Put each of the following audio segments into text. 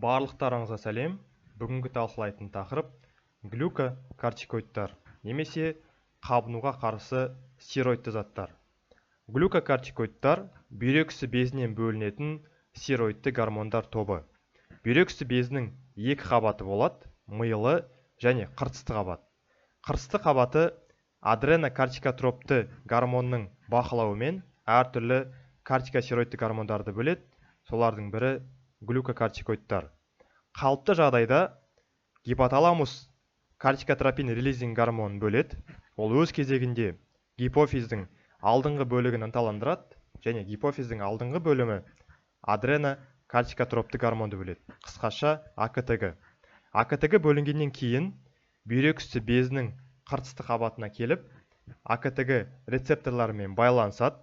Барлықтарыңызға сәлем. Бүгінгі талқылайтын тақырып глюкокортикоидтар немесе қабынуға қарсы стероидты заттар. Глюкокортикоидтар бүйрек үсті безінен бөлінетін стероидты гормондар тобы. Бүйрек үсті безінің екі қабаты болады, мыйлы және қыртысты қабат. Қыртысты қабаты адренокортикотропты гормонның бақылауымен әртүрлі кортикостероидты гормондарды бөледі. Солардың бірі глюкокортикоидтар. Қалыпты жағдайда гипоталамус кортикотропин релизинг гормонын бөледі. Ол өз кезегінде гипофиздің алдыңғы бөлігін ынталандырады және гипофиздің алдыңғы бөлімі адренокортикотропты гормонды бөледі. Қысқаша АКТГ. АКТГ бөлінгеннен кейін бүйрек үсті безінің қыртысты қабатына келіп, АКТГ рецепторларымен байланысады.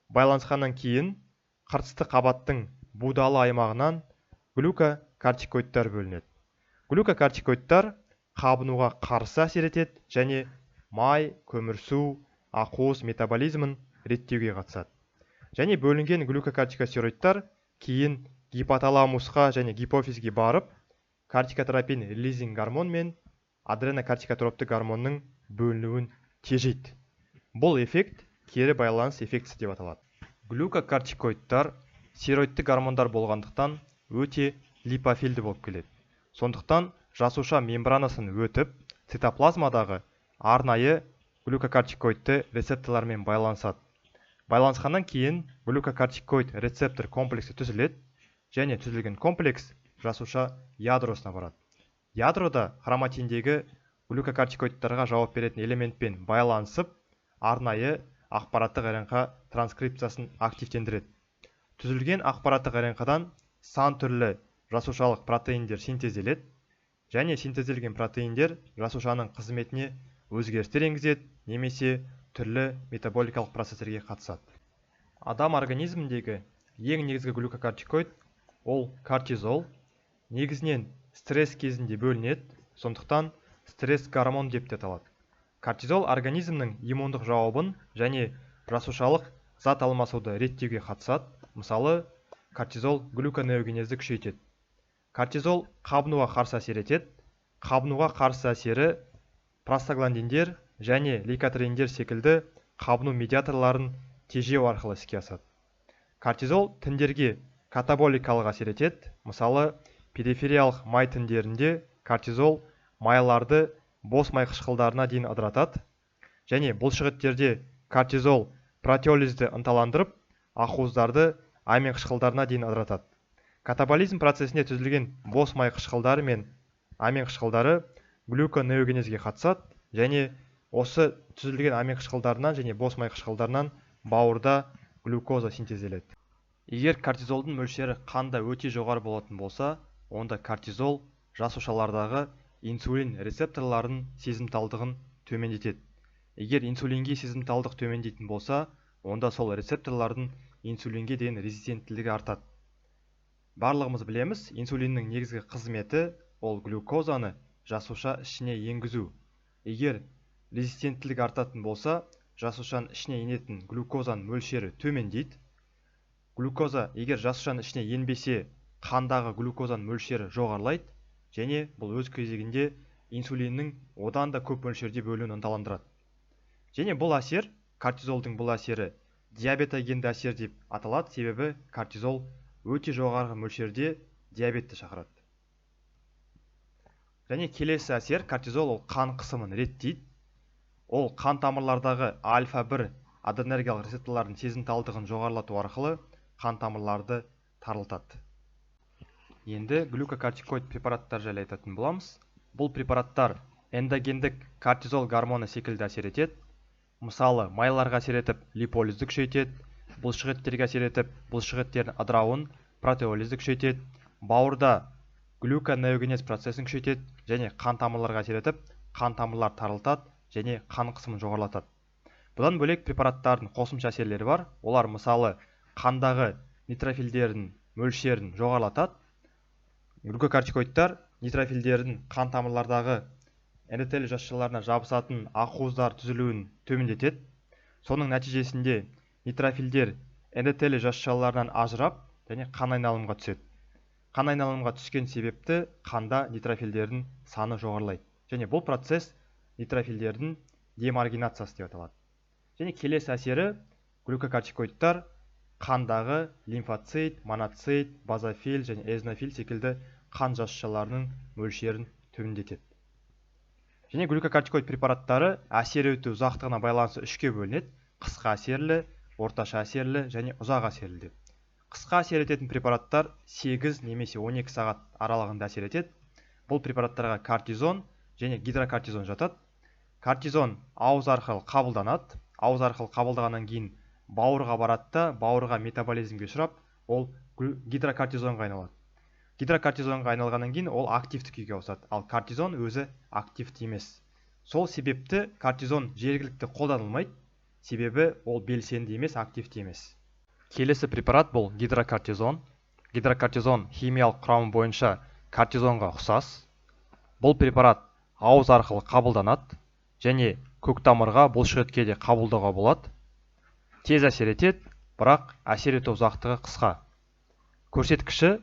Байланысқаннан кейін қыртысты қабаттың будалы аймағынан глюкокортикоидтар бөлінеді. Глюкокортикоидтар қабынуға қарсы әсер етеді және май, көмірсу, ақуыз метаболизмін реттеуге қатысады. Және бөлінген глюкокортикостероидтар кейін гипоталамусқа және гипофизге барып, кортикотропин релизинг гормон мен адренокортикотропты гормонның бөлінуін тежейді. Бұл эффект кері байланыс эффектісі деп аталады. Глюкокортикоидтар стероидты гормондар болғандықтан өте липофильді болып келеді. Сондықтан жасуша мембранасын өтіп, цитоплазмадағы арнайы глюкокортикоидты рецепторлармен байланысады. Байланысқаннан кейін глюкокортикоид рецептор комплексі түзіледі және түзілген комплекс жасуша ядросына барады. Ядрода хроматиндегі глюкокортикоидтарға жауап беретін элементпен байланысып, арнайы ақпараттық РНК транскрипциясын активтендіреді. Түзілген ақпараттық РНК-дан сан түрлі жасушалық протеиндер синтезделеді және синтезделген протеиндер жасушаның қызметіне өзгерістер енгізеді немесе түрлі метаболикалық процестерге қатысады. Адам организміндегі ең негізгі глюкокортикоид ол кортизол. Негізінен стресс кезінде бөлінеді, сондықтан стресс гормон деп те аталады. Кортизол организмнің иммундық жауабын және жасушалық зат алмасуды реттеуге қатысады. Мысалы, кортизол глюконеогенезді күшейтеді. Кортизол қабынуға қарсы әсер етеді. Қабынуға қарсы әсері простагландиндер және лейкотриендер секілді қабыну медиаторларын тежеу арқылы іске асады. Кортизол тіндерге катаболикалық әсер етеді. Мысалы, перифериялық май тіндерінде кортизол майларды бос май қышқылдарына дейін ыдыратады және бұлшықеттерде кортизол протеолизді ынталандырып, ақуыздарды амин қышқылдарына дейін ыдыратады. Катаболизм процесіне түзілген бос май қышқылдары мен амин қышқылдары глюконеогенезге қатысады және осы түзілген амин қышқылдарынан және бос май қышқылдарынан бауырда глюкоза синтезделеді. Егер кортизолдың мөлшері қанда өте жоғары болатын болса, онда кортизол жасушалардағы инсулин рецепторларының сезімталдығын төмендетеді. Егер инсулинге сезімталдық төмендейтін болса, онда сол рецепторлардың инсулинге деген резистенттілігі артады. Барлығымыз білеміз, инсулиннің негізгі қызметі ол глюкозаны жасуша ішіне енгізу. Егер резистенттілік артатын болса, жасушаның ішіне енетін глюкозаның мөлшері төмендейді. Глюкоза егер жасушаның ішіне енбесе, қандағы глюкозаның мөлшері жоғарылайды және бұл өз кезегінде инсулиннің одан да көп мөлшерде бөлінуін ынталандырады. Және бұл әсер, кортизолдың бұл әсері диабетогенді әсер деп аталады, себебі кортизол өте жоғарғы мөлшерде диабетті шақырады. Және келесі әсер, кортизол ол қан қысымын реттейді. Ол қан тамырлардағы альфа-1 адренергиялық рецепторлардың сезімталдығын жоғарылату арқылы қан тамырларды тарылтады. Енді глюкокортикоид препараттар жайлы айтатын боламыз. Бұл препараттар эндогендік кортизол гормоны секілді әсер етеді. Мысалы, майларға әсер етіп, липолизді күшейтеді, бұлшықеттерге әсер етіп, бұлшықеттердің ыдырауын, протеолизді күшейтеді, бауырда глюконеогенез процесін күшейтеді және қан тамырларға әсер етіп, қан тамырлар тарылтады және қан қысымын жоғарылатады. Бұдан бөлек препараттардың қосымша әсерлері бар. Олар мысалы қандағы нейтрофильдердің мөлшерін жоғарылатады. Глюкокортикоидтар нейтрофильдердің қан тамырлардағы эндотелий жасушаларына жабысатын ақуыздар түзілуін төмендетеді. Соның нәтижесінде нейтрофильдер эндотелий жасушаларынан ажырап және қан айналымға түседі. қан айналымға түскен себепті қанда нейтрофилдердің саны жоғарылайды. Және бұл процесс нейтрофилдердің демаргинациясы деп аталады. Және келесі әсері глюкокортикоидтар қандағы лимфоцит, моноцит, базофил және эозинофил секілді қан жасушаларының мөлшерін төмендетеді. Және глюкокортикоид препараттары әсер ету ұзақтығына байланысты үшке бөлінеді: қысқа әсерлі, орташа әсерлі және ұзақ әсерлі деп. Қысқа әсер ететін препараттар 8 немесе 12 сағат аралығында әсер етеді. Бұл препараттарға кортизон және гидрокортизон жатады. Кортизон ауыз арқылы қабылданады. Ауыз арқылы қабылдағаннан кейін бауырға барады да, бауырға метаболизмге ұшырап, ол гидрокортизонға айналады. Гидрокортизонға айналғаннан кейін ол активті күйге ауысады, ал кортизон өзі активті емес. Сол себепті кортизон жергілікті қолданылмайды, себебі ол белсенді емес, активті емес. Келесі препарат бұл гидрокортизон. Гидрокортизон химиялық құрамы бойынша кортизонға ұқсас. Бұл препарат ауыз арқылы қабылданады және көктамырға, бұлшықетке де қабылдауға болады. Тез әсер етеді, бірақ әсер ету ұзақтығы қысқа. Көрсеткіші: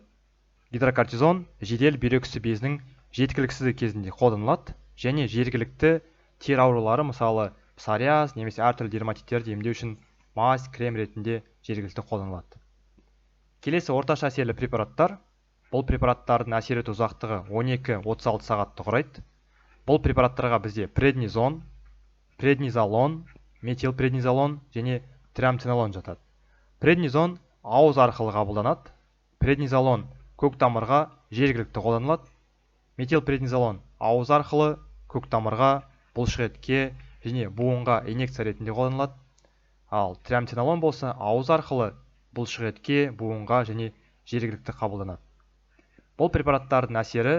гидрокортизон жедел бүйрек үсті безінің жеткіліксіздігі кезінде қолданылады және жергілікті тер аурулары, мысалы псориаз немесе әртүрлі дерматиттерді емдеу үшін мазь, крем ретінде жергілікті қолданылады. Келесі орташа әсерлі препараттар. Бұл препараттардың әсер ету ұзақтығы 12-36 сағатты құрайды. Бұл препараттарға бізде преднизон, преднизолон, метилпреднизолон және триамцинолон жатады. Преднизон ауыз арқылы қабылданады. Преднизолон көктамырға, жергілікті қолданылады. Метилпреднизолон ауыз арқылы көктамырға, бұлшықетке және буынға инъекция ретінде қолданылады. Ал триамцинолон болса ауыз арқылы бұлшықетке, буынға және жергілікті қабылданады. Бұл препараттардың әсері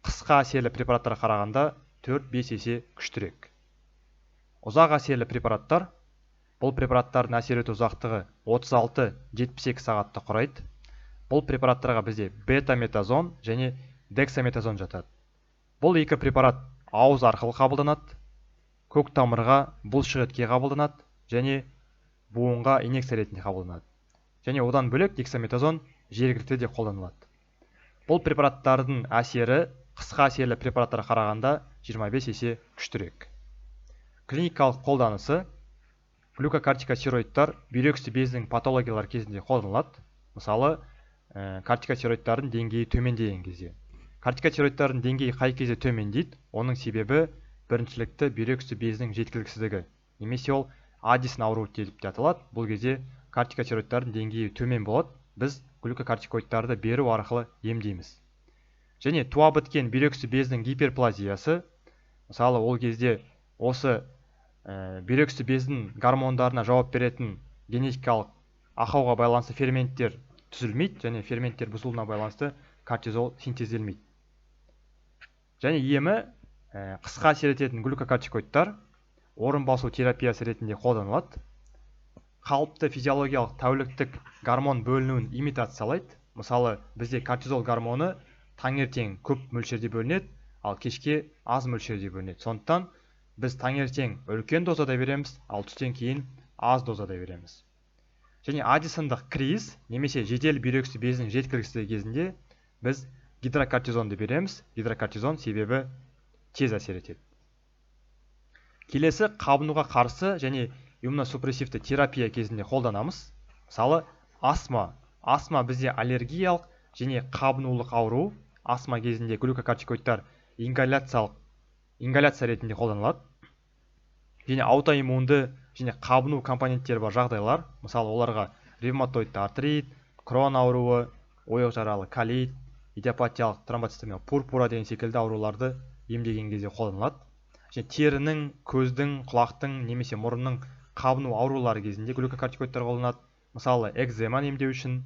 қысқа әсерлі препараттарға қарағанда 4-5 есе күштірек. Ұзақ әсерлі препараттар. Бұл препараттардың әсер ету ұзақтығы 36-72 сағатты құрайды. Бұл препараттарға бізде бета-метазон және дексаметазон жатады. Бұл екі препарат ауыз арқылы қабылданады, көктамырға, бұлшықетке қабылданады және буынға инъекция ретінде қабылданады. Және одан бөлек дексаметазон жергілікті де қолданылады. Бұл препараттардың әсері қысқа әсерлі препараттарға қарағанда 25 есе күштірек. Клиникалық қолданысы: глюкокортикостероидтар бүйрек үсті безінің патологиялар кезінде қолданылады. Мысалы, кортикостероидтардың деңгейі төмендеген кезде. Кортикостероидтардың деңгейі қай кезде төмендейді? Оның себебі біріншілікті бүйрек үсті безінің жеткіліксіздігі, немесе ол Аддисон ауруы деп те аталады. Бұл кезде кортикостероидтардың деңгейі төмен болады. Біз глюкокортикоидтарды беру арқылы емдейміз. Және туа біткен бүйрек үсті безінің гиперплазиясы, мысалы ол кезде осы бүйрек үсті безінің гормондарына жауап беретін генетикалық ақауға байланысты ферменттер түзілмейді және ферменттер бұзылуына байланысты кортизол синтезделмейді. Және емі қысқа әсер ететін глюкокортикоидтар орын басу терапиясы ретінде қолданылады. Қалыпты физиологиялық тәуліктік гормон бөлінуін имитациялайды. Мысалы, бізде кортизол гормоны таңертең көп мөлшерде бөлінеді, ал кешке аз мөлшерде бөлінеді. Сондықтан біз таңертең үлкен дозада береміз, ал түстен кейін аз дозада береміз. Және Аддисондық криз немесе жедел бүйрек үсті безінің жеткіліксіздігі кезінде біз гидрокортизонды береміз. Гидрокортизон себебі тез әсер етеді. Келесі қабынуға қарсы және иммуносупрессивті терапия кезінде қолданамыз. Мысалы, астма. Астма бізде аллергиялық және қабынулық ауру. Астма кезінде глюкокортикоидтар ингаляция ретінде қолданылады. Және аутоиммунды және қабыну компоненттері бар жағдайлар, мысалы оларға ревматоидты артрит, крон ауруы, ойық жаралы колит, идиопатиялық тромбоцитомия пурпура деген секілді ауруларды емдеген кезде қолданылады. Және терінің, көздің, құлақтың немесе мұрынның қабыну аурулары кезінде глюкокортикоидтар қолданылады. Мысалы, экземаны емдеу үшін,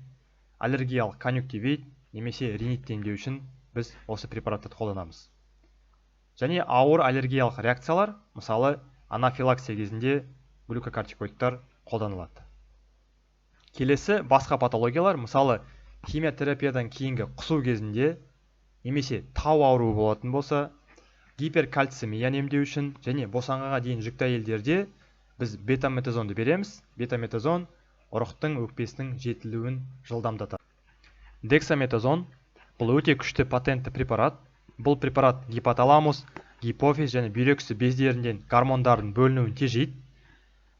аллергиялық конъюнктивит немесе ринитті емдеу үшін біз осы препаратты қолданамыз. Және ауыр аллергиялық реакциялар, мысалы, анафилаксия кезінде глюкокортикоидтар қолданылады. Келесі басқа патологиялар, мысалы, химиотерапиядан кейінгі құсу кезінде немесе тау ауруы болатын болса, гиперкальцемияны емдеу үшін және босанғанға дейін жүкті әйелдерде біз бета-метазонды береміз. Бета-метазон ұрықтың өкпесінің жетілуін жылдамдатады. Дексаметазон Бұл өте күшті патентті препарат. Бұл препарат гипоталамус, гипофиз және бүйрек үсті бездерінен гормондардың бөлінуін тежейді.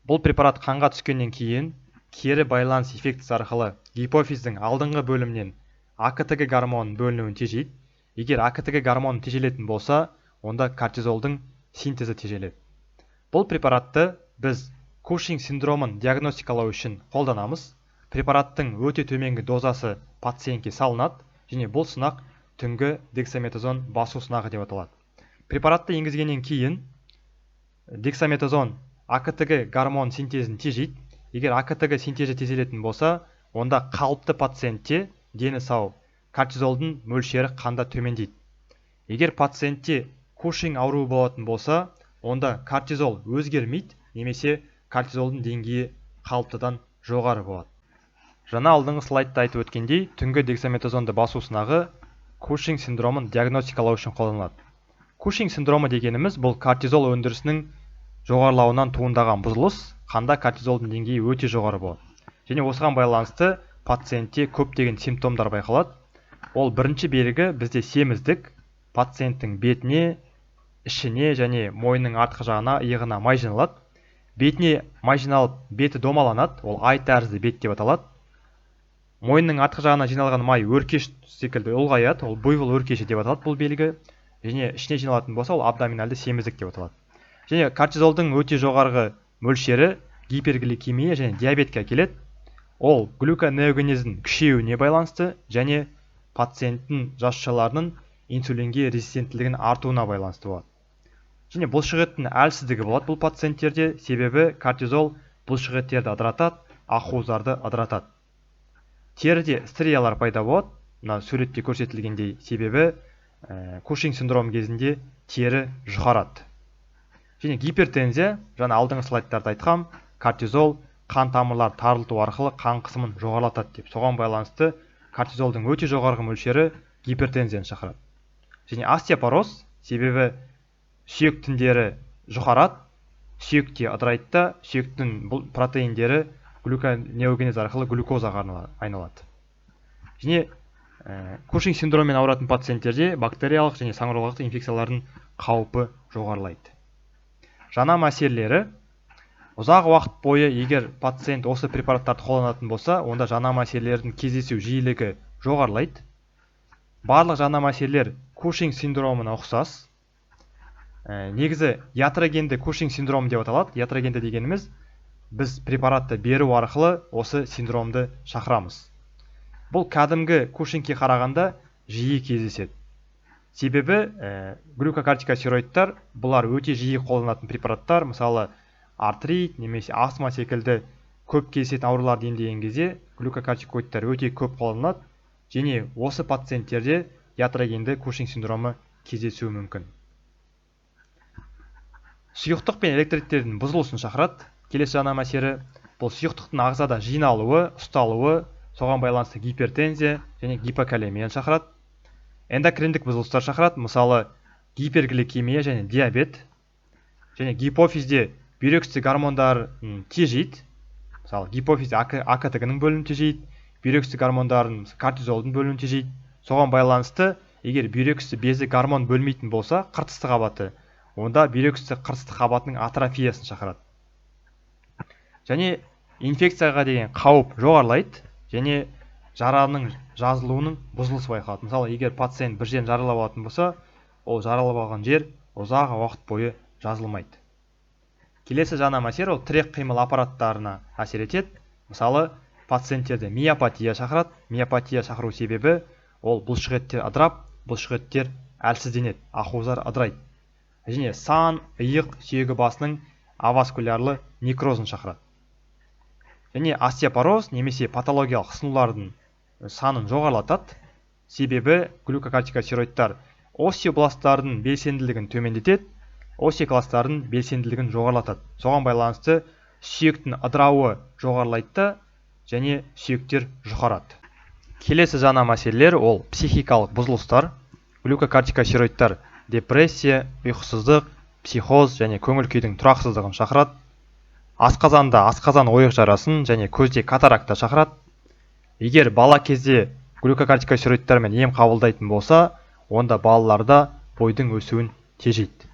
Бұл препарат қанға түскеннен кейін кері байланыс эффектісі арқылы гипофиздің алдыңғы бөлімінен АКТГ гормонының бөлінуін тежейді. Егер АКТГ гормоны тежелетін болса, онда кортизолдың синтезі тежеледі. Бұл препаратты біз Кушинг синдромын диагностикалау үшін қолданамыз. Препараттың өте төменгі дозасы пациентке салынады, және бұл сынақ түнгі дексаметазон басу сынағы деп аталады. Препаратты енгізгеннен кейін дексаметазон АКТГ гормон синтезін тежейді. Егер АКТГ синтезі тежелетін болса, онда қалыпты пациентте дені сау кортизолдың мөлшері қанда төмендейді. Егер пациентте Кушинг ауруы болатын болса, онда кортизол өзгермейді, немесе кортизолдың деңгейі қалыптыдан жоғары болады. Жаңа алдыңғы слайдта айтып өткендей, түнгі дексаметазонды басу сынағы Кушинг синдромын диагностикалау үшін қолданылады. Кушинг синдромы дегеніміз бұл кортизол өндірісінің жоғарылауынан туындаған бұзылыс, қанда кортизолдың деңгейі өте жоғары болады. Және осыған байланысты пациентте көптеген симптомдар байқалады. Ол бірінші белгі бізде семіздік, пациенттің бетіне, ішіне және мойнының артқы жағына, иығына май жиналады. Бетіне май жиналып, беті домаланады, ол ай тәрізді бет деп аталады. Мойнының артқы жағына жиналған май өркеш секілді ұлғаяды, ол буйвол өркеші деп аталады бұл белгі. Және ішіне жиналатын болса, ол абдоминалды семіздік деп аталады. Және кортизолдың өте жоғарғы мөлшері гипергликемия және диабетке әкеледі. Ол глюконеогенездің күшеюіне байланысты және пациенттің жасушаларының инсулинге резистенттілігінің артуына байланысты болады. Және бұлшықеттің әлсіздігі болады бұл пациенттерде, себебі кортизол бұлшықеттерді ыдыратады, ақуыздарды ыдыратады. Теріде стриялар пайда болады, мына суретте көрсетілгендей, себебі Кушинг синдромы кезінде тері жұқарады. Және гипертензия, жаңа алдыңғы слайдтарда айтқам, кортизол қан тамырлар тарылту арқылы қан қысымын жоғарылатады деп. Соған байланысты кортизолдың өте жоғарғы мөлшері гипертензияны шақырады. Және остеопороз, себебі сүйек тіндері жұқарады, сүйекте ыдырайды да, сүйектің бұл протеиндері глюконеогенез арқылы глюкозаға айналады. Және Кушинг синдромымен ауыратын пациенттерде бактериялық және саңырауқұлақты инфекциялардың қаупі жоғарылайды. Жаңа мәселелері: ұзақ уақыт бойы егер пациент осы препараттарды қолданатын болса, онда жаңа мәселелердің кездесу жиілігі жоғарылайды. Барлық жаңа мәселелер Кушинг синдромына ұқсас. Негізі ятрогенді Кушинг синдромы деп аталады. Ятрогенді дегеніміз, біз препаратты беру арқылы осы синдромды шақырамыз. Бұл кәдімгі Кушингке қарағанда жиі кездеседі. Себебі глюкокортикостероидтар бұлар өте жиі қолданатын препараттар, мысалы артрит немесе астма секілді көп кездесетін ауруларды емдеген кезде глюкокортикоидтар өте көп қолданылады, және осы пациенттерде ятрогенді Кушинг синдромы кездесуі мүмкін. Сұйықтық пен электролиттердің бұзылысын шақырады. Келесі жаңа мәселе: бұл сұйықтықтың ағзада жиналуы, ұсталуы, соған байланысты гипертензия және гипокалемияны шақырады. Эндокриндік бұзылыстар шақырады, мысалы гипергликемия және диабет. Және гипофизде бүйрек үсті гормондарын тежейді, мысалы гипофизде АКТГ-ның бөлінуін тежейді, бүйрек үсті гормондарын кортизолдың бөлінуін тежейді. Соған байланысты егер бүйрек үсті безі гормон бөлмейтін болса, қыртысты қабаты, онда бүйрек үсті қыртысты қабатының атрофиясын шақырады. Және инфекцияға деген қауіп жоғарылайды, және жараның жазылуының бұзылысы байқалады. Мысалы, егер пациент бір жерін жаралап алатын болса, ол жаралап алған жер ұзақ уақыт бойы жазылмайды. Келесі жаңа мәселе ол тірек қимыл аппараттарына әсер етеді. Мысалы, пациенттерде миопатия шақырады. Миопатия шақыру себебі ол бұлшықеттер ыдырап, бұлшықеттер әлсізденеді, ақуыздар ыдырайды. Және сан, иық, сүйегі басының аваскулярлы некрозын шақырады. Және остеопороз немесе патологиялық қысылулардың санын жоғарылатады, себебі глюкокортикостероидтар остеобласттардың белсенділігін төмендетеді, остеокласттардың белсенділігін жоғарылатады. Соған байланысты сүйектің ыдырауы жоғарылайды және сүйектер жұқарады. Келесі жаңа мәселелер ол психикалық бұзылыстар. Глюкокортикостероидтар депрессия, ұйқысыздық, психоз және көңіл күйдің тұрақсыздығын шақырады. Асқазанда асқазан ойық жарасын және көзде катаракта шақырады. Егер бала кезде глюкокортикостероидтар мен ем қабылдайтын болса, онда балаларда бойдың өсуін тежейді.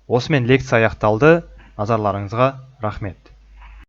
Осымен лекция аяқталды. Назарларыңызға рахмет.